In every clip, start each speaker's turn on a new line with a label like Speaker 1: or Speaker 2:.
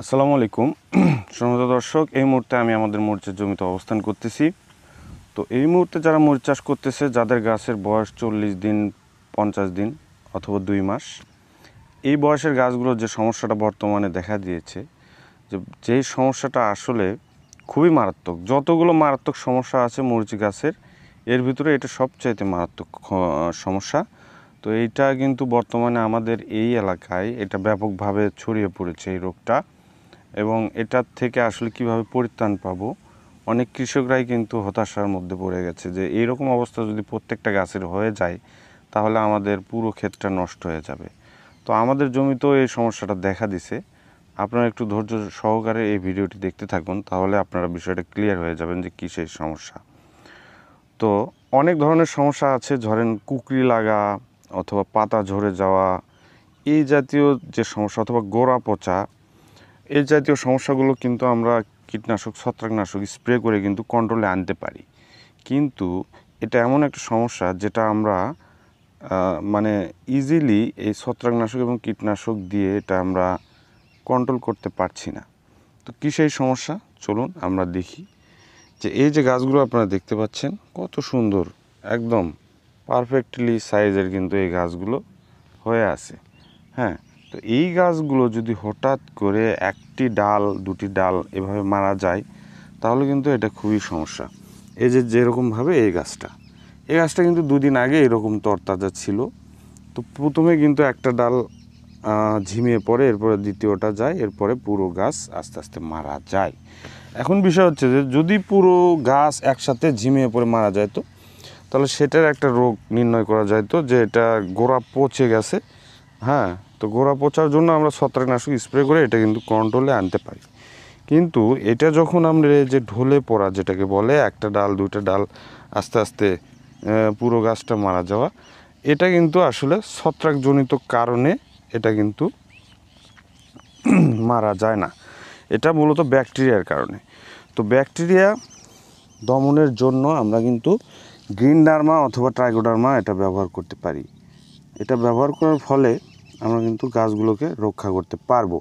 Speaker 1: আসসালামু আলাইকুম সম্মানিত দর্শক, এই মুহূর্তে আমি আমাদের মরিচের জমিতে অবস্থান করতেছি। তো এই মুহূর্তে যারা মরিচ চাষ করতেছে, যাদের গাছের বয়স 40 দিন, 50 দিন অথবা 2 মাস, এই বয়সের গাছগুলোর যে সমস্যাটা বর্তমানে দেখা দিয়েছে, যেই সমস্যাটা আসলে খুবই মারাত্মক। যতগুলো মারাত্মক সমস্যা আছে মরিচ গাছের, এর ভিতরে এটা সবচাইতে মারাত্মক সমস্যা। তো এইটা কিন্তু বর্তমানে আমাদের এই এলাকায় এটা ব্যাপকভাবে ছড়িয়ে পড়েছে এই রোগটা, এবং এটার থেকে আসলে কিভাবে পরিত্রাণ পাবো, অনেক কৃষকরাই কিন্তু হতাশার মধ্যে পড়ে গেছে যে এইরকম অবস্থা যদি প্রত্যেকটা গাছের হয়ে যায় তাহলে আমাদের পুরো ক্ষেতটা নষ্ট হয়ে যাবে। তো আমাদের জমিতেও এই সমস্যাটা দেখা দিছে। আপনারা একটু ধৈর্য সহকারে এই ভিডিওটি দেখতে থাকুন, তাহলে আপনারা বিষয়টা ক্লিয়ার হয়ে যাবেন যে কী সেই সমস্যা। তো অনেক ধরনের সমস্যা আছে, ধরেন কুকরি লাগা অথবা পাতা ঝরে যাওয়া, এই জাতীয় যে সমস্যা, অথবা গোড়া পচা, এই জাতীয় সমস্যাগুলো কিন্তু আমরা কীটনাশক, ছত্রাকনাশক স্প্রে করে কিন্তু কন্ট্রোলে আনতে পারি। কিন্তু এটা এমন একটা সমস্যা যেটা আমরা মানে ইজিলি এই ছত্রাকনাশক এবং কীটনাশক দিয়ে এটা আমরা কন্ট্রোল করতে পারছি না। তো কী সেই সমস্যা, চলুন আমরা দেখি। যে এই যে গাছগুলো আপনারা দেখতে পাচ্ছেন, কত সুন্দর, একদম পারফেক্টলি সাইজের কিন্তু এই গাছগুলো হয়ে আছে। হ্যাঁ, তো এই গাছগুলো যদি হঠাৎ করে একটি ডাল, দুটি ডাল এভাবে মারা যায় তাহলে কিন্তু এটা খুবই সমস্যা। এই যে যেরকমভাবে এই গাছটা কিন্তু দুদিন আগে এরকম তরতাজা ছিল। তো প্রথমে কিন্তু একটা ডাল ঝিমিয়ে পড়ে, এরপরে দ্বিতীয়টা যায়, এরপরে পুরো গাছ আস্তে আস্তে মারা যায়। এখন বিষয় হচ্ছে যে যদি পুরো গাছ একসাথে ঝিমিয়ে পড়ে মারা যায় তো তাহলে সেটার একটা রোগ নির্ণয় করা যায়, তো যে এটা গোড়া পচে গেছে। হ্যাঁ, তো গোড়া পচার জন্য আমরা ছত্রাকনাশক স্প্রে করে এটা কিন্তু কন্ট্রোলে আনতে পারি। কিন্তু এটা যখন আমরা যে ঢলে পড়া যেটাকে বলে, একটা ডাল দুইটা ডাল আস্তে আস্তে পুরো গাছটা মারা যাওয়া, এটা কিন্তু আসলে ছত্রাকজনিত কারণে এটা কিন্তু মারা যায় না, এটা মূলত ব্যাকটেরিয়ার কারণে। তো ব্যাকটেরিয়া দমনের জন্য আমরা কিন্তু গ্রিন ডার্মা অথবা ট্রাইকোডার্মা এটা ব্যবহার করতে পারি। এটা ব্যবহার করার ফলে আমরা কিন্তু গাছগুলোকে রক্ষা করতে পারবো।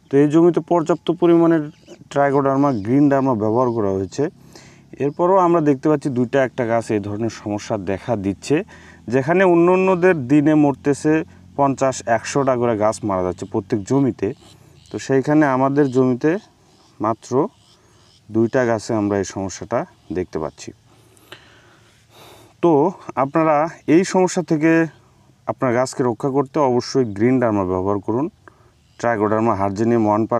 Speaker 1: তো এই জমিতে পর্যাপ্ত পরিমাণের ট্রাইকোডার্মা, গ্রিন ডার্মা ব্যবহার করা হয়েছে। এরপরও আমরা দেখতে পাচ্ছি দুইটা একটা গাছ এই ধরনের সমস্যা দেখা দিচ্ছে, যেখানে অন্যদের দিনে মরতেছে 50-100টা করে গাছ মারা যাচ্ছে প্রত্যেক জমিতে। তো সেইখানে আমাদের জমিতে মাত্র দুইটা গাছে আমরা এই সমস্যাটা দেখতে পাচ্ছি। তো আপনারা এই সমস্যা থেকে আপনার গাছকে রক্ষা করতে অবশ্যই গ্রিন ডার্মা ব্যবহার করুন, ট্রাইকোডার্মা হার্জিনিয়াম 1%